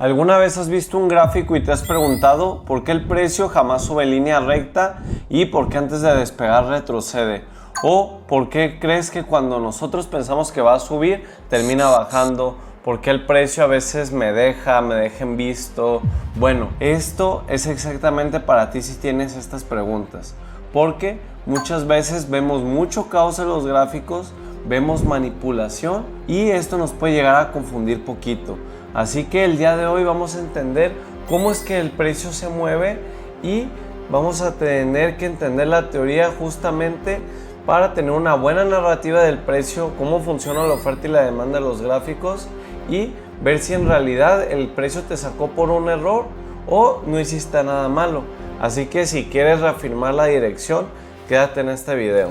¿Alguna vez has visto un gráfico y te has preguntado por qué el precio jamás sube en línea recta y por qué antes de despegar retrocede? ¿O por qué crees que cuando nosotros pensamos que va a subir termina bajando? ¿Por qué el precio a veces me deja en visto? Bueno, esto es exactamente para ti si tienes estas preguntas, porque muchas veces vemos mucho caos en los gráficos, vemos manipulación y esto nos puede llegar a confundir poquito. Así que el día de hoy vamos a entender cómo es que el precio se mueve y vamos a tener que entender la teoría justamente para tener una buena narrativa del precio, cómo funciona la oferta y la demanda de los gráficos y ver si en realidad el precio te sacó por un error o no hiciste nada malo. Así que si quieres reafirmar la dirección, quédate en este video.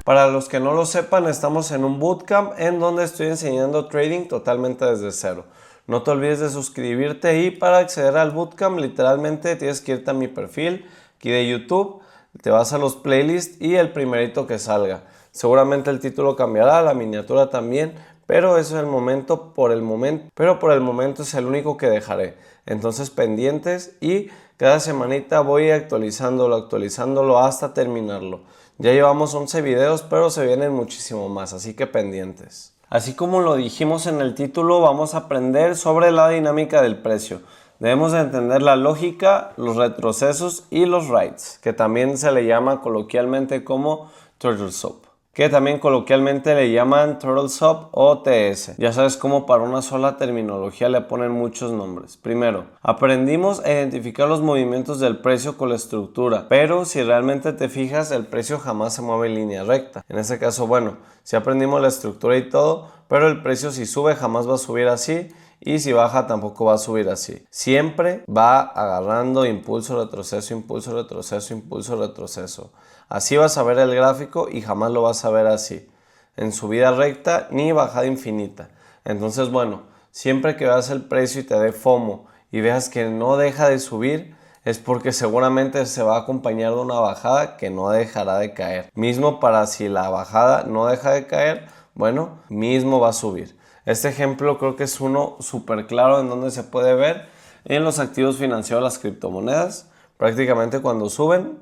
Para los que no lo sepan, estamos en un bootcamp en donde estoy enseñando trading totalmente desde cero. No te olvides de suscribirte y para acceder al bootcamp literalmente tienes que irte a mi perfil aquí de YouTube, te vas a los playlists y el primerito que salga. Seguramente el título cambiará, la miniatura también, pero eso es el momento, por el momento es el único que dejaré. Entonces pendientes y cada semanita voy actualizándolo hasta terminarlo. Ya llevamos 11 videos, pero se vienen muchísimo más, así que pendientes. Así como lo dijimos en el título, vamos a aprender sobre la dinámica del precio. Debemos de entender la lógica, los retrocesos y los rights, que también se le llama coloquialmente como Turtle Soup, que también coloquialmente le llaman Turtle Soup o TS. Ya sabes cómo para una sola terminología le ponen muchos nombres. Primero, aprendimos a identificar los movimientos del precio con la estructura, pero si realmente te fijas, el precio jamás se mueve en línea recta. En este caso, bueno, si aprendimos la estructura y todo, pero el precio si sube jamás va a subir así y si baja tampoco va a subir así. Siempre va agarrando impulso, retroceso, impulso, retroceso, impulso, retroceso. Así vas a ver el gráfico y jamás lo vas a ver así, en subida recta ni bajada infinita. Entonces, bueno, siempre que veas el precio y te dé FOMO y veas que no deja de subir, es porque seguramente se va a acompañar de una bajada que no dejará de caer. Mismo para si la bajada no deja de caer, bueno, mismo va a subir. Este ejemplo creo que es uno súper claro en donde se puede ver en los activos financieros, las criptomonedas. Prácticamente cuando suben,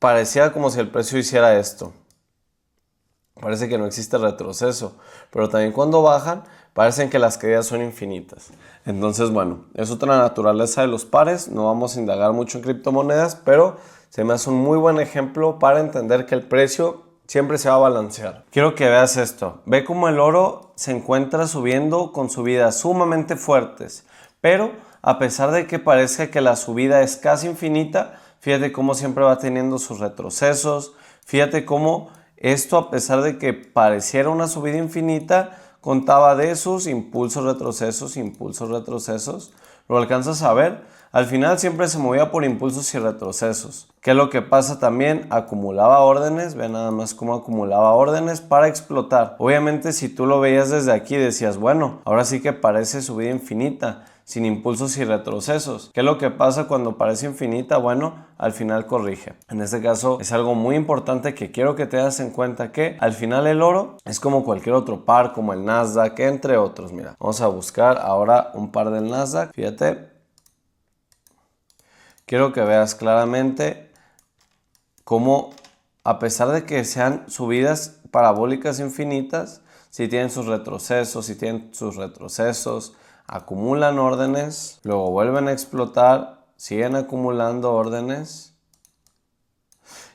parecía como si el precio hiciera esto. Parece que no existe retroceso, pero también cuando bajan, parecen que las caídas son infinitas. Entonces, bueno, es otra naturaleza de los pares. No vamos a indagar mucho en criptomonedas, pero se me hace un muy buen ejemplo para entender que el precio siempre se va a balancear. Quiero que veas esto. Ve cómo el oro se encuentra subiendo con subidas sumamente fuertes, pero a pesar de que parezca que la subida es casi infinita, fíjate cómo siempre va teniendo sus retrocesos. Fíjate cómo esto, a pesar de que pareciera una subida infinita, contaba de sus impulsos, retrocesos, impulsos, retrocesos. ¿Lo alcanzas a ver? Al final siempre se movía por impulsos y retrocesos. ¿Qué es lo que pasa también? Acumulaba órdenes, ve nada más cómo acumulaba órdenes para explotar. Obviamente si tú lo veías desde aquí decías, bueno, ahora sí que parece subida infinita, sin impulsos y retrocesos. ¿Qué es lo que pasa cuando parece infinita? Bueno, al final corrige. En este caso es algo muy importante que quiero que tengas en cuenta, que al final el oro es como cualquier otro par, como el Nasdaq, entre otros. Mira, vamos a buscar ahora un par del Nasdaq. Fíjate. Quiero que veas claramente cómo, a pesar de que sean subidas parabólicas infinitas, si tienen sus retrocesos, acumulan órdenes, luego vuelven a explotar, siguen acumulando órdenes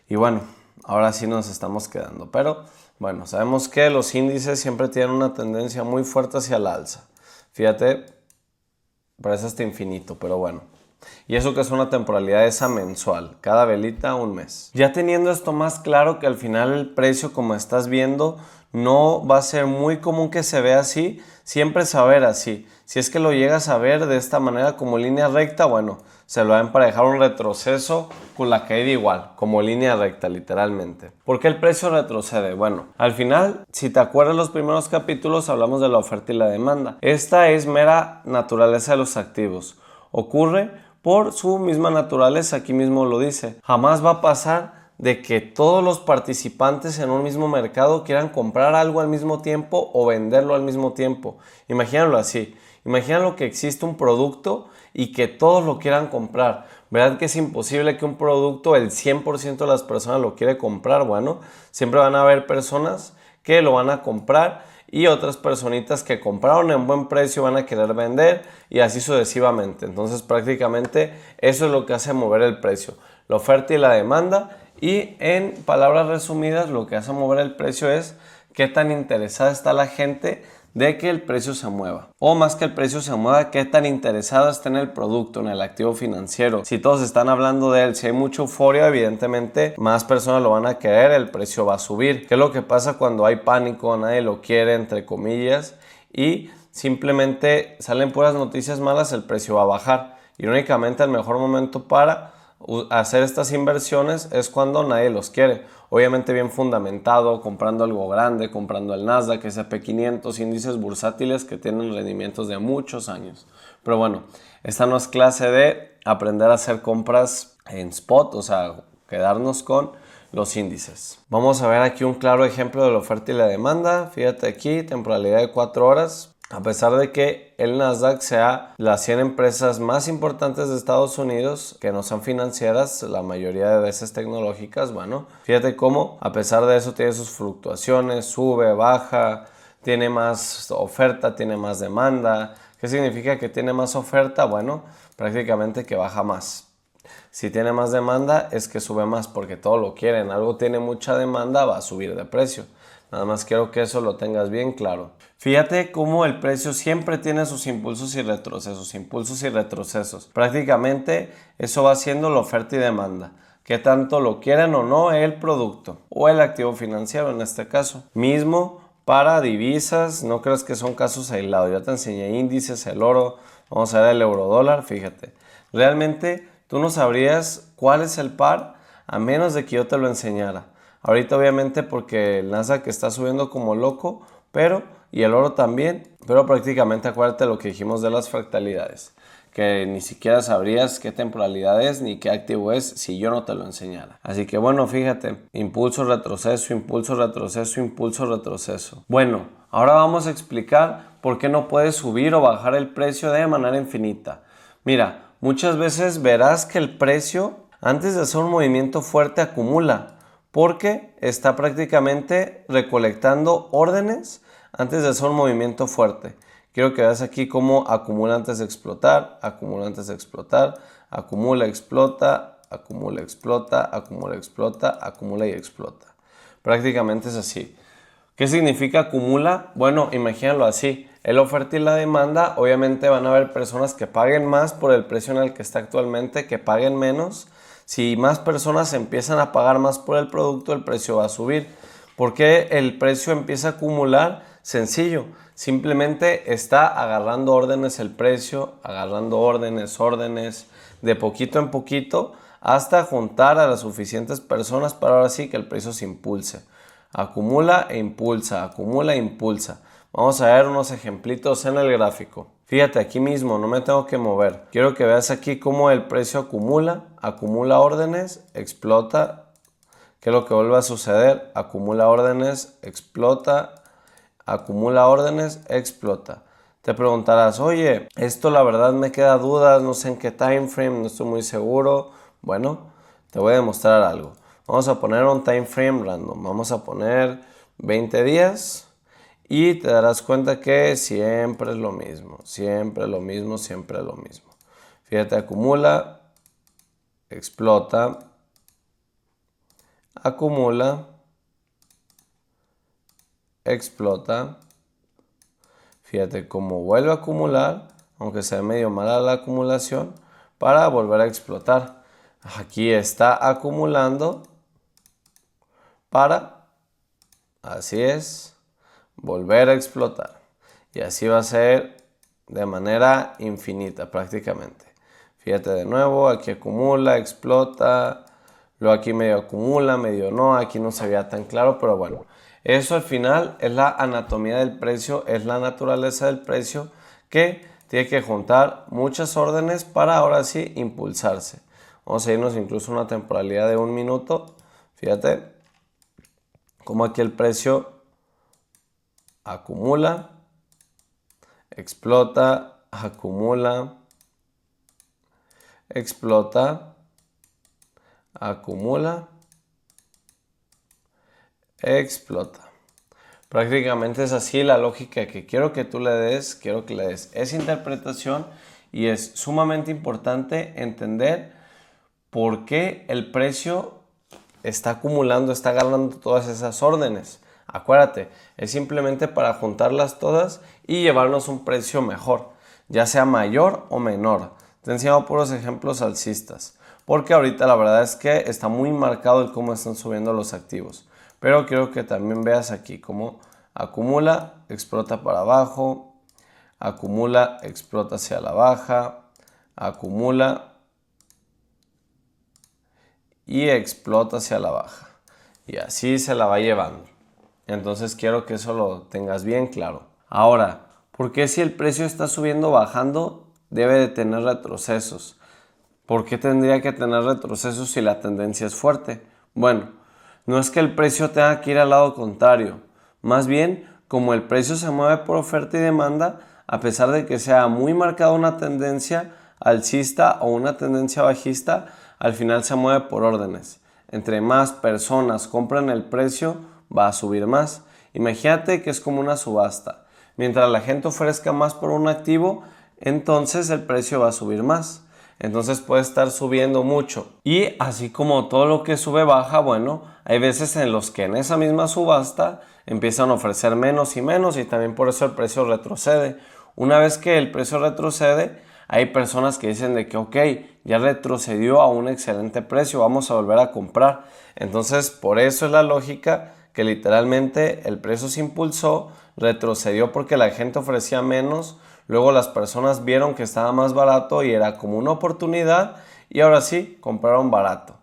y bueno, ahora sí nos estamos quedando. Pero bueno, sabemos que los índices siempre tienen una tendencia muy fuerte hacia la alza. Fíjate, parece hasta infinito, pero bueno. Y eso que es una temporalidad esa mensual, cada velita un mes. Ya teniendo esto más claro, que al final el precio, como estás viendo, no va a ser muy común que se vea así, siempre se va a ver así. Si es que lo llegas a ver de esta manera como línea recta, bueno, se lo va a emparejar un retroceso con la caída igual, como línea recta literalmente. ¿Por qué el precio retrocede? Bueno, al final, si te acuerdas los primeros capítulos, hablamos de la oferta y la demanda. Esta es mera naturaleza de los activos. Ocurre por su misma naturaleza, aquí mismo lo dice. Jamás va a pasar de que todos los participantes en un mismo mercado quieran comprar algo al mismo tiempo o venderlo al mismo tiempo. Imagínalo así. Imagínalo que existe un producto y que todos lo quieran comprar. ¿Verdad que es imposible que un producto el 100% de las personas lo quiere comprar? Bueno, siempre van a haber personas que lo van a comprar y otras personitas que compraron en buen precio van a querer vender y así sucesivamente. Entonces prácticamente eso es lo que hace mover el precio, la oferta y la demanda. Y en palabras resumidas, lo que hace mover el precio es qué tan interesada está la gente de que el precio se mueva. O más que el precio se mueva, qué tan interesada está en el producto, en el activo financiero. Si todos están hablando de él, si hay mucha euforia, evidentemente más personas lo van a querer, el precio va a subir. ¿Qué es lo que pasa cuando hay pánico? Nadie lo quiere, entre comillas, y simplemente salen puras noticias malas, el precio va a bajar. Irónicamente, el mejor momento para hacer estas inversiones es cuando nadie los quiere. Obviamente bien fundamentado, comprando algo grande, comprando el Nasdaq, S&P 500, índices bursátiles que tienen rendimientos de muchos años. Pero bueno, esta no es clase de aprender a hacer compras en spot, o sea, quedarnos con los índices. Vamos a ver aquí un claro ejemplo de la oferta y la demanda. Fíjate aquí, temporalidad de 4 horas. A pesar de que el Nasdaq sea las 100 empresas más importantes de Estados Unidos, que no son financieras, la mayoría de veces tecnológicas, bueno, fíjate cómo a pesar de eso tiene sus fluctuaciones, sube, baja, tiene más oferta, tiene más demanda. ¿Qué significa que tiene más oferta? Bueno, prácticamente que baja más. Si tiene más demanda es que sube más porque todo lo quieren. Algo tiene mucha demanda, va a subir de precio. Nada más quiero que eso lo tengas bien claro. Fíjate cómo el precio siempre tiene sus impulsos y retrocesos, impulsos y retrocesos. Prácticamente eso va siendo la oferta y demanda. ¿Qué tanto lo quieren o no el producto? O el activo financiero en este caso. Mismo para divisas, no creas que son casos aislados. Ya te enseñé índices, el oro, vamos a ver el eurodólar, fíjate. Realmente tú no sabrías cuál es el par a menos de que yo te lo enseñara. Ahorita obviamente porque el Nasdaq está subiendo como loco, y el oro también, pero prácticamente acuérdate lo que dijimos de las fractalidades, que ni siquiera sabrías qué temporalidad es ni qué activo es si yo no te lo enseñara. Así que bueno, fíjate, impulso, retroceso, impulso, retroceso, impulso, retroceso. Bueno, ahora vamos a explicar por qué no puedes subir o bajar el precio de manera infinita. Mira, muchas veces verás que el precio antes de hacer un movimiento fuerte acumula, porque está prácticamente recolectando órdenes antes de hacer un movimiento fuerte. Quiero que veas aquí cómo acumula antes de explotar, acumula antes de explotar, acumula, explota, acumula, explota, acumula, explota, acumula y explota. Prácticamente es así. ¿Qué significa acumula? Bueno, imagínalo así. El oferta y la demanda, obviamente van a haber personas que paguen más por el precio en el que está actualmente, que paguen menos. Si más personas empiezan a pagar más por el producto, el precio va a subir. ¿Por qué el precio empieza a acumular? Sencillo, simplemente está agarrando órdenes el precio, agarrando órdenes, de poquito en poquito, hasta juntar a las suficientes personas para ahora sí que el precio se impulse. Acumula e impulsa, acumula e impulsa. Vamos a ver unos ejemplitos en el gráfico. Fíjate, aquí mismo, no me tengo que mover. Quiero que veas aquí cómo el precio acumula órdenes, explota. ¿Qué es lo que vuelve a suceder? Acumula órdenes, explota, acumula órdenes, explota. Te preguntarás, oye, esto la verdad me queda dudas, no sé en qué time frame, no estoy muy seguro. Bueno, te voy a demostrar algo. Vamos a poner un time frame random. Vamos a poner 20 días. Y te darás cuenta que siempre es lo mismo, siempre lo mismo, siempre lo mismo. Fíjate, acumula, explota, acumula, explota. Fíjate cómo vuelve a acumular, aunque sea medio mala la acumulación, para volver a explotar. Aquí está acumulando para, así es, volver a explotar. Y así va a ser de manera infinita prácticamente. Fíjate de nuevo, aquí acumula, explota, luego aquí medio acumula, medio no, aquí no se veía tan claro, pero bueno. Eso al final es la anatomía del precio, es la naturaleza del precio que tiene que juntar muchas órdenes para ahora sí impulsarse. Vamos a irnos incluso a una temporalidad de 1 minuto. Fíjate cómo aquí el precio acumula, explota, acumula, explota, acumula, explota. Prácticamente es así la lógica que quiero que tú le des, quiero que le des esa interpretación, y es sumamente importante entender por qué el precio está acumulando, está ganando todas esas órdenes. Acuérdate, es simplemente para juntarlas todas y llevarnos un precio mejor, ya sea mayor o menor. Te he enseñado puros ejemplos alcistas, porque ahorita la verdad es que está muy marcado el cómo están subiendo los activos. Pero quiero que también veas aquí cómo acumula, explota para abajo, acumula, explota hacia la baja, acumula y explota hacia la baja. Y así se la va llevando. Entonces quiero que eso lo tengas bien claro. Ahora, ¿por qué si el precio está subiendo o bajando debe de tener retrocesos? ¿Por qué tendría que tener retrocesos si la tendencia es fuerte? Bueno, no es que el precio tenga que ir al lado contrario. Más bien, como el precio se mueve por oferta y demanda, a pesar de que sea muy marcada una tendencia alcista o una tendencia bajista, al final se mueve por órdenes. Entre más personas compran el precio, va a subir más. Imagínate que es como una subasta. Mientras la gente ofrezca más por un activo, entonces el precio va a subir más. Entonces puede estar subiendo mucho. Y así como todo lo que sube baja, bueno, hay veces en los que en esa misma subasta empiezan a ofrecer menos y menos, y también por eso el precio retrocede. Una vez que el precio retrocede, hay personas que dicen de que ok, ya retrocedió a un excelente precio, vamos a volver a comprar. Entonces por eso es la lógica que literalmente el precio se impulsó, retrocedió porque la gente ofrecía menos. Luego las personas vieron que estaba más barato y era como una oportunidad, y ahora sí, compraron barato.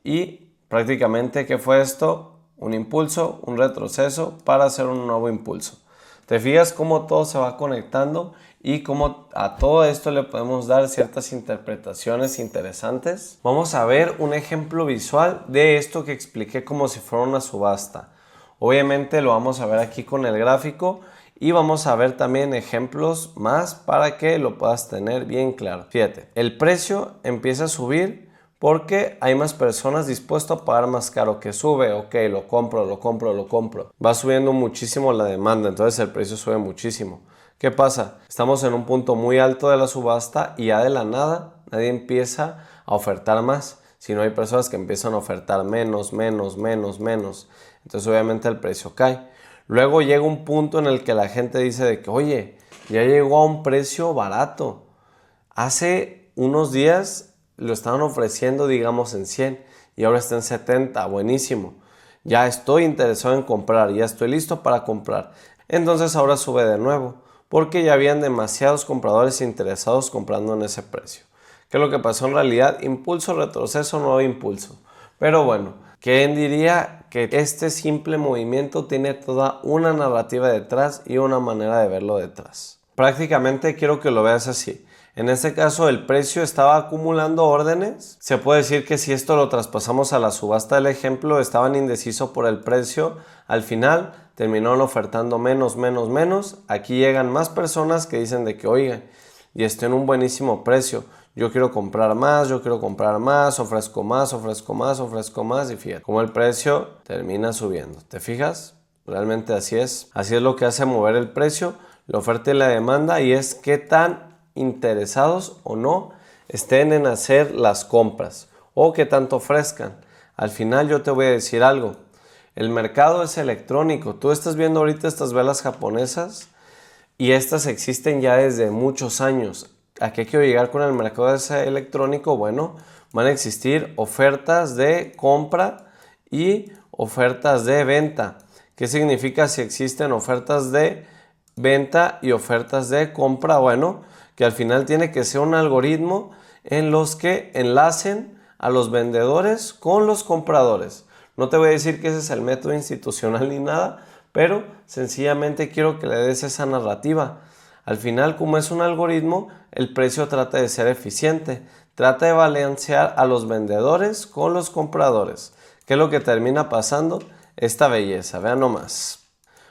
Y prácticamente, ¿qué fue esto? Un impulso, un retroceso para hacer un nuevo impulso. ¿Te fijas cómo todo se va conectando y cómo a todo esto le podemos dar ciertas interpretaciones interesantes? Vamos a ver un ejemplo visual de esto que expliqué como si fuera una subasta. Obviamente lo vamos a ver aquí con el gráfico, y vamos a ver también ejemplos más para que lo puedas tener bien claro. Fíjate, el precio empieza a subir porque hay más personas dispuestas a pagar más caro, que sube, ok, lo compro, lo compro, lo compro. Va subiendo muchísimo la demanda, entonces el precio sube muchísimo. ¿Qué pasa? Estamos en un punto muy alto de la subasta y ya de la nada nadie empieza a ofertar más, sino hay personas que empiezan a ofertar menos, menos, menos, menos. Entonces obviamente el precio cae. Luego llega un punto en el que la gente dice de que, oye, ya llegó a un precio barato. Hace unos días lo estaban ofreciendo, digamos, en 100 y ahora está en 70. Buenísimo. Ya estoy interesado en comprar, ya estoy listo para comprar. Entonces ahora sube de nuevo, porque ya habían demasiados compradores interesados comprando en ese precio. ¿Qué es lo que pasó en realidad? Impulso, retroceso, nuevo impulso. Pero bueno, ¿quién diría que este simple movimiento tiene toda una narrativa detrás y una manera de verlo detrás? Prácticamente quiero que lo veas así. En este caso el precio estaba acumulando órdenes. Se puede decir que si esto lo traspasamos a la subasta del ejemplo, estaban indecisos por el precio. Al final terminaron ofertando menos, menos, menos. Aquí llegan más personas que dicen de que, oigan, y estoy en un buenísimo precio. Yo quiero comprar más, yo quiero comprar más, ofrezco más, ofrezco más, ofrezco más, y fíjate cómo el precio termina subiendo. ¿Te fijas? Realmente así es. Así es lo que hace mover el precio, la oferta y la demanda, y es qué tan interesados o no estén en hacer las compras o qué tanto ofrezcan. Al final yo te voy a decir algo. El mercado es electrónico. Tú estás viendo ahorita estas velas japonesas y estas existen ya desde muchos años. ¿A qué quiero llegar con el mercado electrónico? Bueno, van a existir ofertas de compra y ofertas de venta. ¿Qué significa si existen ofertas de venta y ofertas de compra? Bueno, que al final tiene que ser un algoritmo en los que enlacen a los vendedores con los compradores. No te voy a decir que ese es el método institucional ni nada, pero sencillamente quiero que le des esa narrativa. Al final, como es un algoritmo, el precio trata de ser eficiente, trata de balancear a los vendedores con los compradores. ¿Qué es lo que termina pasando? Esta belleza, vean nomás.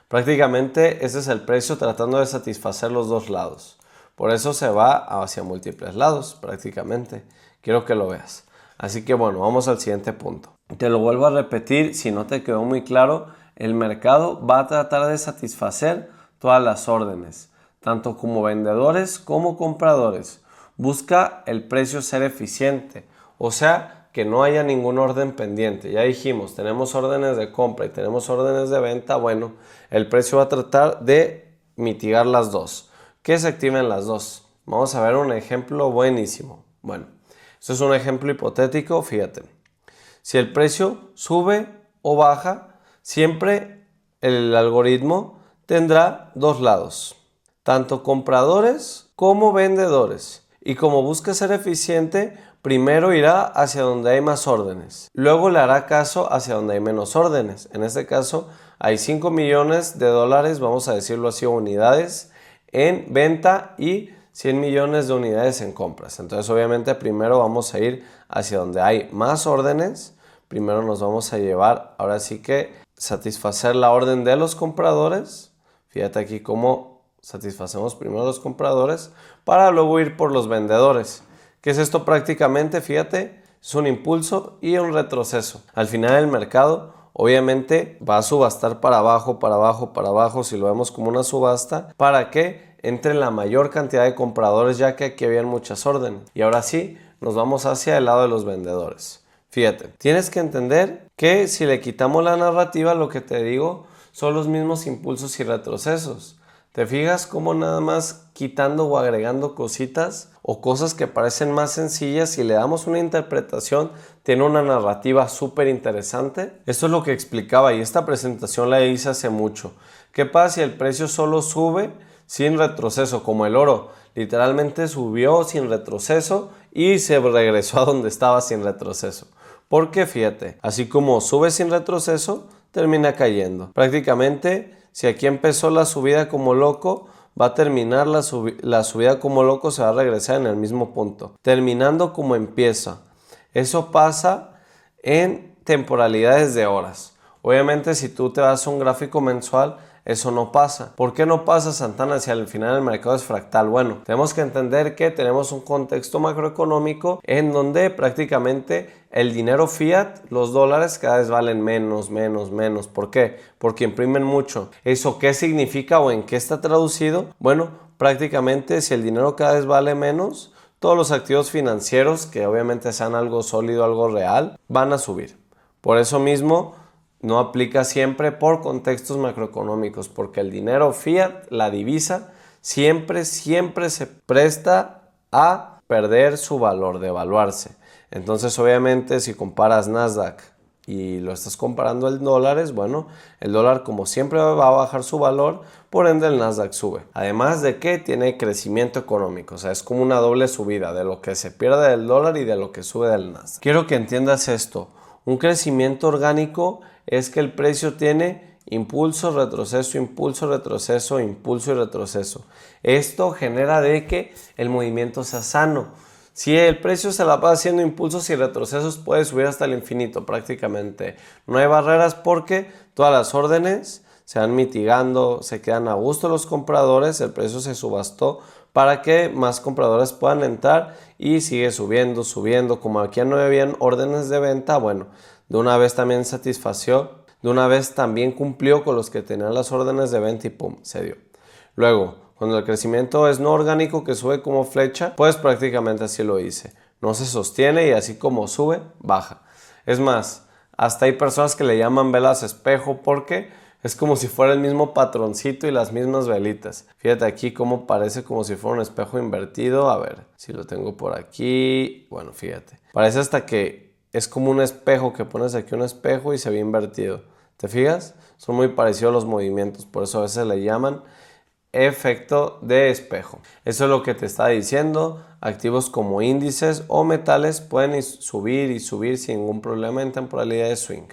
Prácticamente ese es el precio tratando de satisfacer los dos lados. Por eso se va hacia múltiples lados prácticamente. Quiero que lo veas. Así que bueno, vamos al siguiente punto. Te lo vuelvo a repetir si no te quedó muy claro. El mercado va a tratar de satisfacer todas las órdenes, tanto como vendedores como compradores. Busca el precio ser eficiente, o sea, que no haya ningún orden pendiente. Ya dijimos, tenemos órdenes de compra y tenemos órdenes de venta. Bueno, el precio va a tratar de mitigar las dos, que se activen las dos. Vamos a ver un ejemplo buenísimo. Bueno, esto es un ejemplo hipotético, fíjate. Si el precio sube o baja, siempre el algoritmo tendrá dos lados, tanto compradores como vendedores. Y como busca ser eficiente, primero irá hacia donde hay más órdenes. Luego le hará caso hacia donde hay menos órdenes. En este caso hay 5 millones de dólares, vamos a decirlo así, unidades en venta y 100 millones de unidades en compras. Entonces obviamente primero vamos a ir hacia donde hay más órdenes. Primero nos vamos a llevar, ahora sí que satisfacer la orden de los compradores. Fíjate aquí cómo satisfacemos primero a los compradores para luego ir por los vendedores. ¿Qué es esto prácticamente? Fíjate, es un impulso y un retroceso. Al final el mercado obviamente va a subastar para abajo, para abajo, para abajo, si lo vemos como una subasta, para que entre la mayor cantidad de compradores, ya que aquí habían muchas órdenes. Y ahora sí, nos vamos hacia el lado de los vendedores. Fíjate, tienes que entender que si le quitamos la narrativa, lo que te digo son los mismos impulsos y retrocesos. ¿Te fijas cómo nada más quitando o agregando cositas o cosas que parecen más sencillas, si le damos una interpretación, tiene una narrativa súper interesante? Esto es lo que explicaba y esta presentación la hice hace mucho. ¿Qué pasa si el precio solo sube sin retroceso, como el oro? Literalmente subió sin retroceso y se regresó a donde estaba sin retroceso. Porque fíjate, así como sube sin retroceso, termina cayendo. Prácticamente, si aquí empezó la subida como loco, va a terminar la subida como loco, se va a regresar en el mismo punto, terminando como empieza. Eso pasa en temporalidades de horas. Obviamente, si tú te vas a un gráfico mensual, eso no pasa. ¿Por qué no pasa, Santana, si al final el mercado es fractal? Bueno, tenemos que entender que tenemos un contexto macroeconómico en donde prácticamente el dinero fiat, los dólares, cada vez valen menos. ¿Por qué? Porque imprimen mucho. ¿Eso qué significa o en qué está traducido? Bueno, prácticamente si el dinero cada vez vale menos, todos los activos financieros, que obviamente sean algo sólido, algo real, van a subir. Por eso mismo, no aplica siempre por contextos macroeconómicos, porque el dinero fiat, la divisa, siempre se presta a perder su valor, devaluarse. Entonces, obviamente, si comparas Nasdaq y lo estás comparando en dólares, bueno, el dólar como siempre va a bajar su valor, por ende el Nasdaq sube. Además de que tiene crecimiento económico, o sea, es como una doble subida de lo que se pierde del dólar y de lo que sube del Nasdaq. Quiero que entiendas esto. Un crecimiento orgánico es que el precio tiene impulso, retroceso, impulso, retroceso, impulso y retroceso. Esto genera de que el movimiento sea sano. Si el precio se la va haciendo impulsos y retrocesos, puede subir hasta el infinito prácticamente. No hay barreras porque todas las órdenes se van mitigando, se quedan a gusto los compradores, el precio se subastó para que más compradores puedan entrar y sigue subiendo. Como aquí no habían órdenes de venta, bueno, de una vez también satisfació, de una vez también cumplió con los que tenían las órdenes de venta y pum, se dio. Luego, cuando el crecimiento es no orgánico, que sube como flecha, pues prácticamente así lo hice. No se sostiene y así como sube, baja. Es más, hasta hay personas que le llaman velas espejo porque es como si fuera el mismo patroncito y las mismas velitas. Fíjate aquí cómo parece como si fuera un espejo invertido. A ver, si lo tengo por aquí. Bueno, fíjate. Parece hasta que es como un espejo, que pones aquí un espejo y se ve invertido. ¿Te fijas? Son muy parecidos los movimientos, por eso a veces le llaman efecto de espejo. Eso es lo que te está diciendo. Activos como índices o metales pueden subir sin ningún problema en temporalidad de swing,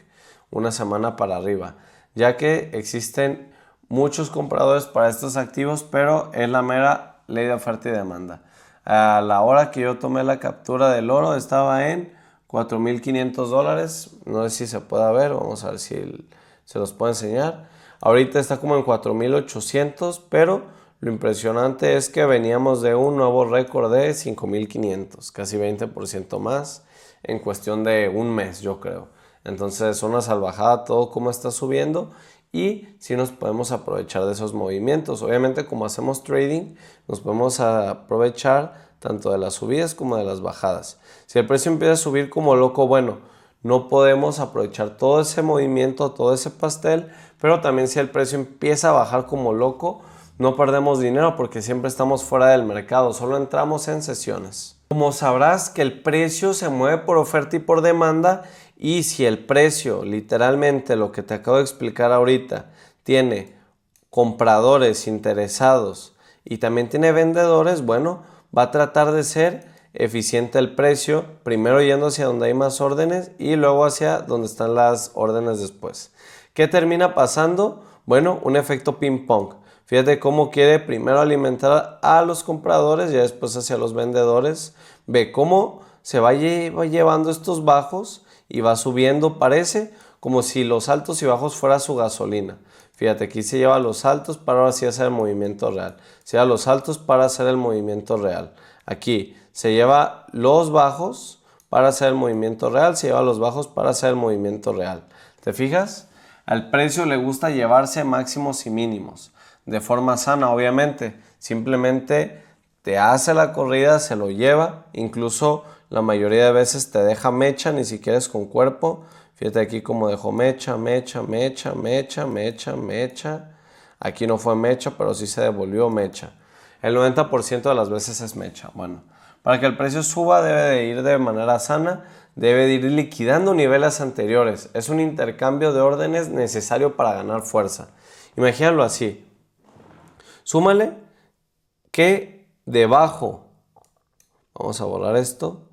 una semana para arriba, ya que existen muchos compradores para estos activos, pero es la mera ley de oferta y demanda. A la hora que yo tomé la captura del oro estaba en $4,500. No sé si se puede ver, vamos a ver si se los puedo enseñar. Ahorita está como en 4,800, pero lo impresionante es que veníamos de un nuevo récord de 5,500, casi 20% más en cuestión de un mes, yo creo. Entonces, una salvajada todo como está subiendo y sí nos podemos aprovechar de esos movimientos. Obviamente, como hacemos trading, nos podemos aprovechar tanto de las subidas como de las bajadas. Si el precio empieza a subir como loco, bueno, no podemos aprovechar todo ese movimiento, todo ese pastel, pero también si el precio empieza a bajar como loco, no perdemos dinero porque siempre estamos fuera del mercado, solo entramos en sesiones. Como sabrás que el precio se mueve por oferta y por demanda, y si el precio, literalmente lo que te acabo de explicar ahorita, tiene compradores interesados y también tiene vendedores, bueno, va a tratar de ser eficiente el precio, primero yendo hacia donde hay más órdenes y luego hacia donde están las órdenes después. ¿Qué termina pasando? Bueno, un efecto ping pong. Fíjate cómo quiere primero alimentar a los compradores y después hacia los vendedores. Ve cómo se va llevando estos bajos y va subiendo, parece como si los altos y bajos fuera su gasolina. Fíjate, aquí se lleva los altos para ahora sí hacer el movimiento real. Se lleva los altos para hacer el movimiento real. Aquí se lleva los bajos para hacer el movimiento real, se lleva los bajos para hacer el movimiento real. ¿Te fijas? Al precio le gusta llevarse máximos y mínimos. De forma sana, obviamente. Simplemente te hace la corrida, se lo lleva. Incluso la mayoría de veces te deja mecha, ni siquiera es con cuerpo. Fíjate aquí como dejó mecha, mecha, mecha, mecha, mecha, mecha. Aquí no fue mecha, pero sí se devolvió mecha. El 90% de las veces es mecha. Bueno, para que el precio suba debe de ir de manera sana, debe de ir liquidando niveles anteriores. Es un intercambio de órdenes necesario para ganar fuerza. Imagínalo así. Súmale que debajo, vamos a borrar esto,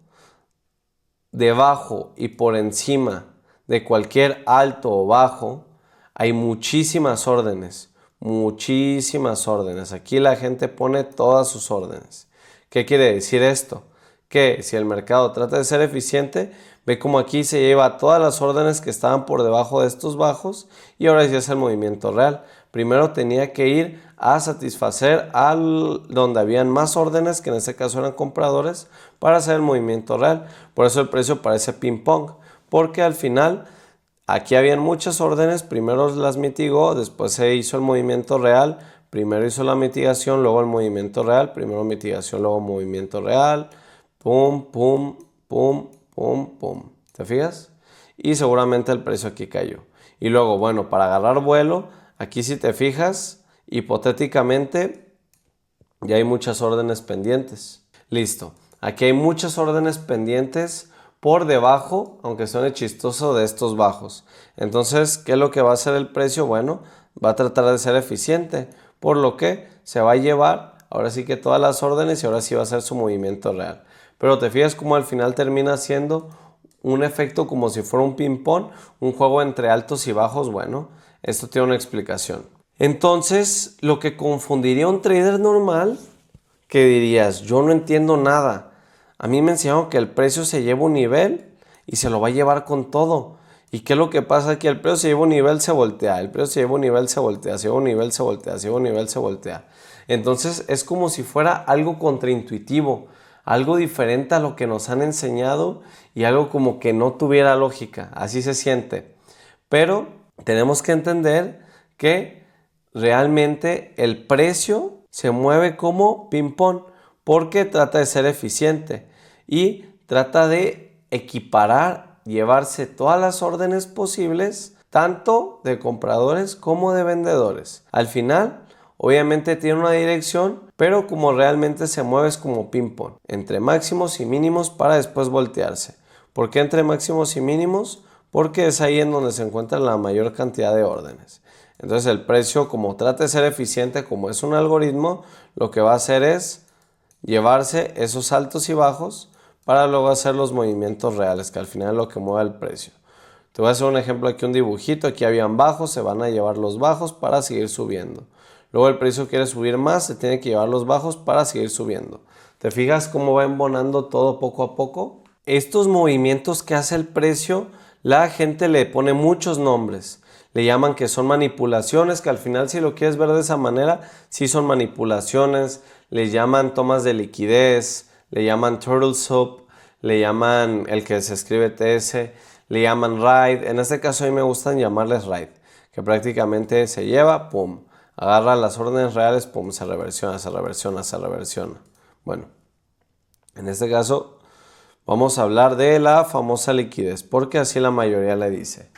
debajo y por encima de cualquier alto o bajo hay muchísimas órdenes, muchísimas órdenes. Aquí la gente pone todas sus órdenes. ¿Qué quiere decir esto? Que si el mercado trata de ser eficiente, ve como aquí se lleva todas las órdenes que estaban por debajo de estos bajos y ahora sí es el movimiento real. Primero tenía que ir a satisfacer donde habían más órdenes, que en este caso eran compradores, para hacer el movimiento real. Por eso el precio parece ping pong, porque al final aquí habían muchas órdenes, primero las mitigó, después se hizo el movimiento real, primero hizo la mitigación, luego el movimiento real, primero mitigación, luego movimiento real, pum, pum, pum, pum, pum. ¿Te fijas? Y seguramente el precio aquí cayó. Y luego, bueno, para agarrar vuelo, aquí si te fijas, hipotéticamente ya hay muchas órdenes pendientes. Listo. Aquí hay muchas órdenes pendientes por debajo, aunque suene chistoso, de estos bajos. Entonces, ¿qué es lo que va a hacer el precio? Bueno, va a tratar de ser eficiente, por lo que se va a llevar ahora sí que todas las órdenes y ahora sí va a hacer su movimiento real. Pero te fijas cómo al final termina siendo un efecto como si fuera un ping-pong, un juego entre altos y bajos. Bueno, esto tiene una explicación. Entonces, lo que confundiría a un trader normal, que dirías, yo no entiendo nada. A mí me enseñaron que el precio se lleva un nivel y se lo va a llevar con todo. ¿Y qué es lo que pasa aquí? El precio se lleva un nivel, se voltea. El precio se lleva un nivel, se voltea. Se lleva un nivel, se voltea. Se lleva un nivel, se voltea. Entonces es como si fuera algo contraintuitivo, algo diferente a lo que nos han enseñado y algo como que no tuviera lógica. Así se siente. Pero tenemos que entender que realmente el precio se mueve como ping-pong porque trata de ser eficiente y trata de equiparar, llevarse todas las órdenes posibles, tanto de compradores como de vendedores. Al final, obviamente tiene una dirección, pero como realmente se mueve es como ping-pong, entre máximos y mínimos para después voltearse. ¿Por qué entre máximos y mínimos? Porque es ahí en donde se encuentra la mayor cantidad de órdenes. Entonces el precio, como trata de ser eficiente, como es un algoritmo, lo que va a hacer es llevarse esos altos y bajos para luego hacer los movimientos reales, que al final es lo que mueve el precio. Te voy a hacer un ejemplo aquí, un dibujito. Aquí habían bajos, se van a llevar los bajos para seguir subiendo. Luego el precio quiere subir más, se tiene que llevar los bajos para seguir subiendo. ¿Te fijas cómo va embonando todo poco a poco? Estos movimientos que hace el precio, la gente le pone muchos nombres. Le llaman que son manipulaciones, que al final si lo quieres ver de esa manera, sí son manipulaciones. Le llaman tomas de liquidez, le llaman turtle soup, le llaman el que se escribe TS, le llaman ride. En este caso a mí me gustan llamarles ride, que prácticamente se lleva, pum, agarra las órdenes reales, pum, se reversiona, se reversiona, se reversiona. Bueno, en este caso vamos a hablar de la famosa liquidez, porque así la mayoría le dice.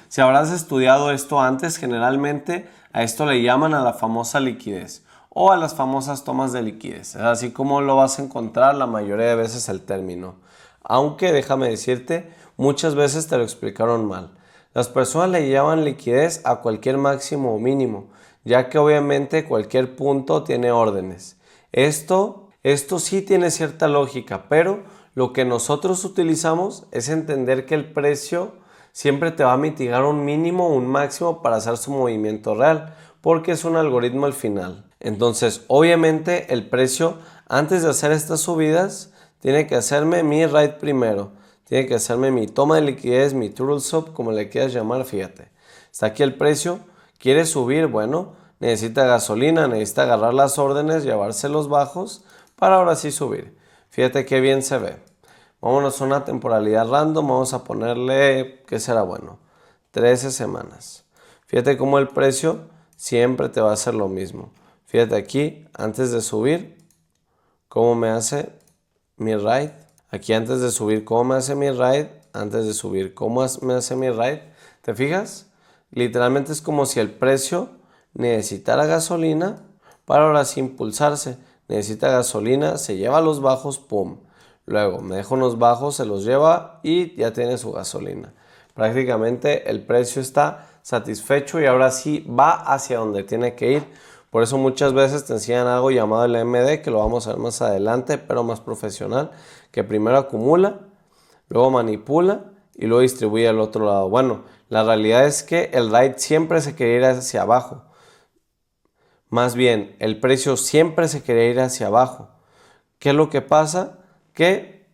Si habrás estudiado esto antes, generalmente a esto le llaman a la famosa liquidez o a las famosas tomas de liquidez. Es así como lo vas a encontrar la mayoría de veces el término. Aunque déjame decirte, muchas veces te lo explicaron mal. Las personas le llaman liquidez a cualquier máximo o mínimo, ya que obviamente cualquier punto tiene órdenes. Esto sí tiene cierta lógica, pero lo que nosotros utilizamos es entender que el precio siempre te va a mitigar un mínimo o un máximo para hacer su movimiento real, porque es un algoritmo al final. Entonces, obviamente el precio, antes de hacer estas subidas, tiene que hacerme mi ride primero. Tiene que hacerme mi toma de liquidez, mi turtle soup, como le quieras llamar, fíjate. Está aquí el precio, quiere subir, bueno, necesita gasolina, necesita agarrar las órdenes, llevarse los bajos, para ahora sí subir. Fíjate qué bien se ve. Vámonos a una temporalidad random, vamos a ponerle, ¿qué será bueno? 13 semanas. Fíjate cómo el precio siempre te va a hacer lo mismo. Fíjate aquí, antes de subir, cómo me hace mi ride. Aquí antes de subir, cómo me hace mi ride. Antes de subir, cómo me hace mi ride. ¿Te fijas? Literalmente es como si el precio necesitara gasolina para ahora sí impulsarse. Necesita gasolina, se lleva a los bajos, pum. Luego me deja unos bajos, se los lleva y ya tiene su gasolina. Prácticamente el precio está satisfecho y ahora sí va hacia donde tiene que ir. Por eso muchas veces te enseñan algo llamado el MD, que lo vamos a ver más adelante, pero más profesional, que primero acumula, luego manipula y luego distribuye al otro lado. Bueno, la realidad es que el ride siempre se quiere ir hacia abajo. Más bien, el precio siempre se quiere ir hacia abajo. ¿Qué es lo que pasa? Que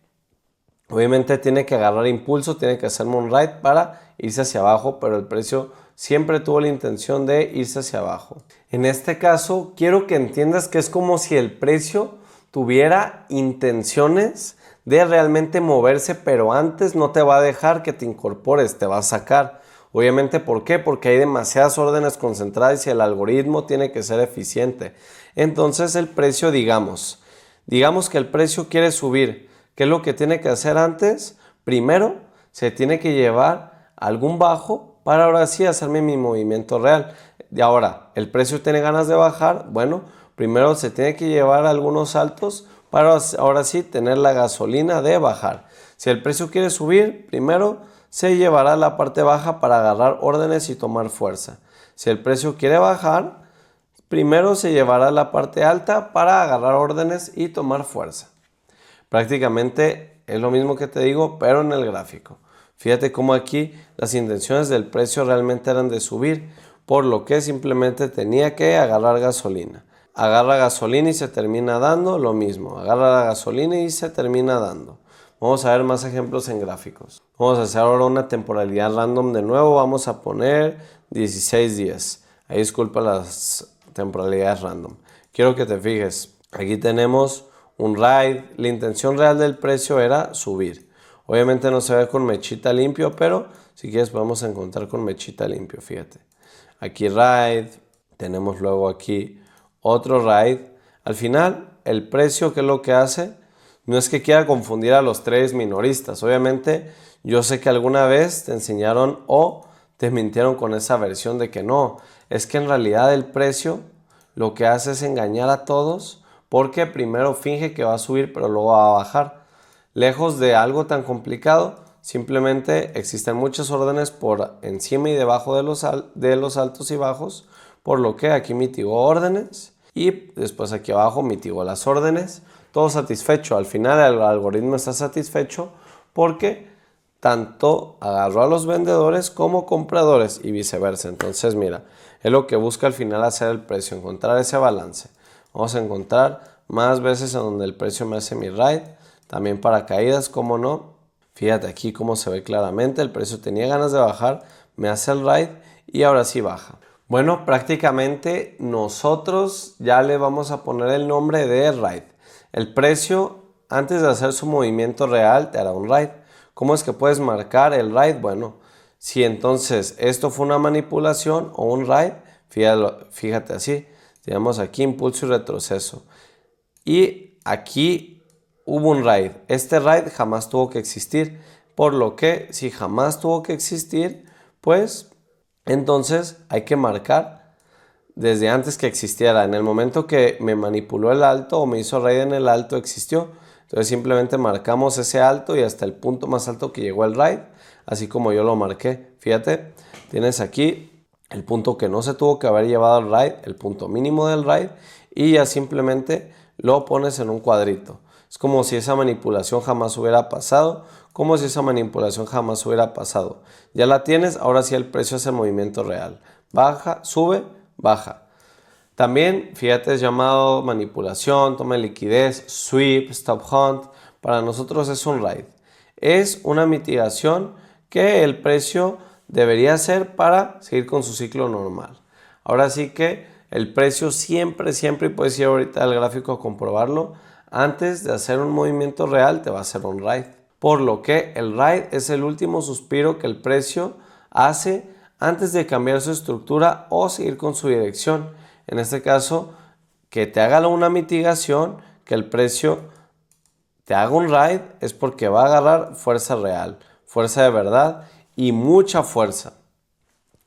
obviamente tiene que agarrar impulso, tiene que hacerme un ride para irse hacia abajo, pero el precio siempre tuvo la intención de irse hacia abajo. En este caso, quiero que entiendas que es como si el precio tuviera intenciones de realmente moverse, pero antes no te va a dejar que te incorpores, te va a sacar. Obviamente, ¿por qué? Porque hay demasiadas órdenes concentradas y el algoritmo tiene que ser eficiente. Entonces el precio, digamos que el precio quiere subir. ¿Qué es lo que tiene que hacer antes? Primero, se tiene que llevar algún bajo para ahora sí hacerme mi movimiento real. Y ahora, el precio tiene ganas de bajar. Bueno, primero se tiene que llevar algunos altos para ahora sí tener la gasolina de bajar. Si el precio quiere subir, primero se llevará la parte baja para agarrar órdenes y tomar fuerza. Si el precio quiere bajar, primero se llevará la parte alta para agarrar órdenes y tomar fuerza. Prácticamente es lo mismo que te digo, pero en el gráfico. Fíjate cómo aquí las intenciones del precio realmente eran de subir, por lo que simplemente tenía que agarrar gasolina. Agarra gasolina y se termina dando lo mismo. Agarra la gasolina y se termina dando. Vamos a ver más ejemplos en gráficos. Vamos a hacer ahora una temporalidad random de nuevo. Vamos a poner 16 días. Ahí disculpa las temporalidades random. Quiero que te fijes. Aquí tenemos un ride. La intención real del precio era subir. Obviamente no se ve con mechita limpio, pero si quieres podemos encontrar con mechita limpio. Fíjate. Aquí ride. Tenemos luego aquí otro ride. Al final, el precio, ¿qué es lo que hace? No es que quiera confundir a los traders minoristas. Obviamente, yo sé que alguna vez te enseñaron o te mintieron con esa versión de que no. Es que en realidad el precio lo que hace es engañar a todos porque primero finge que va a subir pero luego va a bajar. Lejos de algo tan complicado, simplemente existen muchas órdenes por encima y debajo de los altos y bajos, por lo que aquí mitigó órdenes y después aquí abajo mitigó las órdenes. Todo satisfecho. Al final el algoritmo está satisfecho porque tanto agarró a los vendedores como compradores y viceversa. Entonces mira, es lo que busca al final hacer el precio, encontrar ese balance. Vamos a encontrar más veces en donde el precio me hace mi ride, también para caídas, como no. Fíjate aquí cómo se ve claramente, el precio tenía ganas de bajar, me hace el ride y ahora sí baja. Bueno, prácticamente nosotros ya le vamos a poner el nombre de ride. El precio, antes de hacer su movimiento real, te hará un ride. ¿Cómo es que puedes marcar el ride? Bueno, si entonces esto fue una manipulación o un ride, fíjate así, tenemos aquí impulso y retroceso. Y aquí hubo un ride. Este ride jamás tuvo que existir. Por lo que si jamás tuvo que existir, pues entonces hay que marcar desde antes que existiera. En el momento que me manipuló el alto o me hizo ride en el alto, existió. Entonces simplemente marcamos ese alto y hasta el punto más alto que llegó el ride, así como yo lo marqué. Fíjate, tienes aquí el punto que no se tuvo que haber llevado el ride, el punto mínimo del ride, y ya simplemente lo pones en un cuadrito. Es como si esa manipulación jamás hubiera pasado, como si esa manipulación jamás hubiera pasado. Ya la tienes, ahora sí el precio es el movimiento real. Baja, sube, baja. También, fíjate, es llamado manipulación, toma de liquidez, sweep, stop hunt. Para nosotros es un ride. Es una mitigación que el precio debería hacer para seguir con su ciclo normal. Ahora sí que el precio siempre, y puedes ir ahorita al gráfico a comprobarlo, antes de hacer un movimiento real te va a hacer un ride. Por lo que el ride es el último suspiro que el precio hace antes de cambiar su estructura o seguir con su dirección. En este caso, que te haga una mitigación, que el precio te haga un ride, es porque va a agarrar fuerza real, fuerza de verdad y mucha fuerza.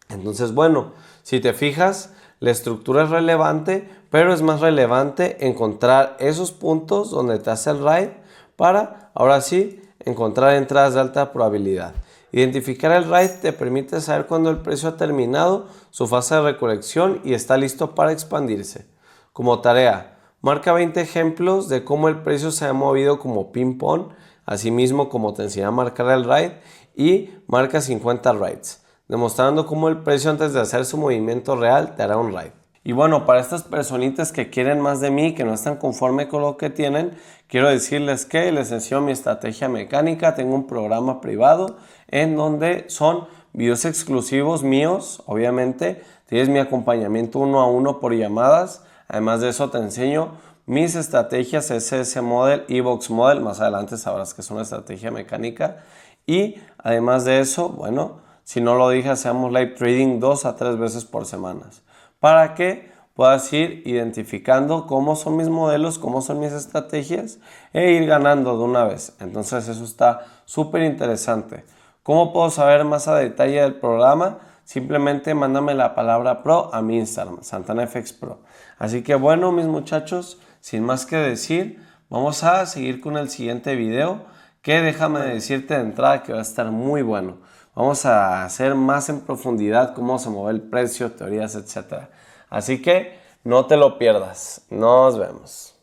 Entonces, bueno, si te fijas, la estructura es relevante, pero es más relevante encontrar esos puntos donde te hace el ride para, ahora sí, encontrar entradas de alta probabilidad. Identificar el ride te permite saber cuándo el precio ha terminado su fase de recolección y está listo para expandirse. Como tarea, marca 20 ejemplos de cómo el precio se ha movido como ping-pong, asimismo como te enseñé a marcar el ride, y marca 50 rides, demostrando cómo el precio antes de hacer su movimiento real te hará un ride. Y bueno, para estas personitas que quieren más de mí, que no están conformes con lo que tienen, quiero decirles que les enseño mi estrategia mecánica. Tengo un programa privado en donde son videos exclusivos míos, obviamente. Tienes mi acompañamiento 1 a 1 por llamadas. Además de eso te enseño mis estrategias SS Model y Box Model. Más adelante sabrás que es una estrategia mecánica. Y además de eso, bueno, si no lo dije, hacemos live trading 2 a 3 veces por semana, para que puedas ir identificando cómo son mis modelos, cómo son mis estrategias e ir ganando de una vez. Entonces eso está súper interesante. ¿Cómo puedo saber más a detalle del programa? Simplemente mándame la palabra pro a mi Instagram, SantanaFX Pro. Así que bueno, mis muchachos, sin más que decir, vamos a seguir con el siguiente video, que déjame decirte de entrada que va a estar muy bueno. Vamos a hacer más en profundidad cómo se mueve el precio, teorías, etc. Así que no te lo pierdas. Nos vemos.